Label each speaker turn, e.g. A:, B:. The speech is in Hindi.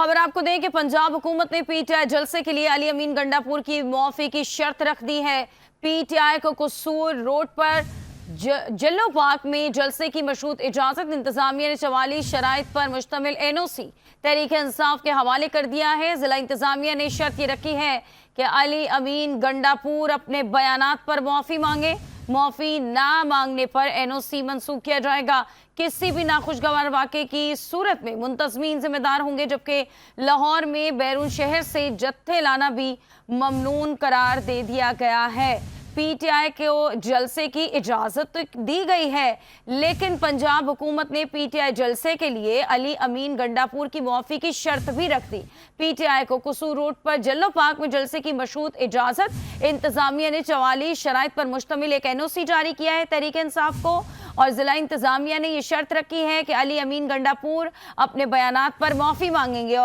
A: खबर आपको दें कि पंजाब हुकूमत ने पीटीआई जलसे के लिए अली अमीन गंडापुर की मुआफी की शर्त रख दी है। पीटीआई को कसूर रोड पर जल्लो पार्क में जलसे की मशरूत इजाजत इंतजामिया ने 44 शराइत पर मुश्तमिल एनओसी तहरीक इंसाफ के हवाले कर दिया है। जिला इंतजामिया ने शर्त ये रखी है कि अली अमीन गंडापुर अपने बयानात पर मुआफी मांगे। मुआफी ना मांगने पर एनओसी मंसूख किया जाएगा। किसी भी नाखुशगवार वाक़े की सूरत में मुंतजमीन जिम्मेदार होंगे, जबकि लाहौर में बैरून शहर से जत्थे लाना भी ममनून करार दे दिया गया है। पीटीआई को जलसे की इजाजत तो दी गई है, लेकिन पंजाब हुकूमत ने पीटीआई जलसे के लिए अली अमीन गंडापुर की मुआफी की शर्त भी रख दी। पीटीआई को कसूर रोड पर जल्लो पार्क में जलसे की मशरूत इजाजत इंतजामिया ने 44 शराइत पर मुश्तमिल एक एनओसी जारी किया है तहरीक इंसाफ को, और जिला इंतजामिया ने यह शर्त रखी है कि अली अमीन गंडापुर अपने बयानात पर मुआफी मांगेंगे।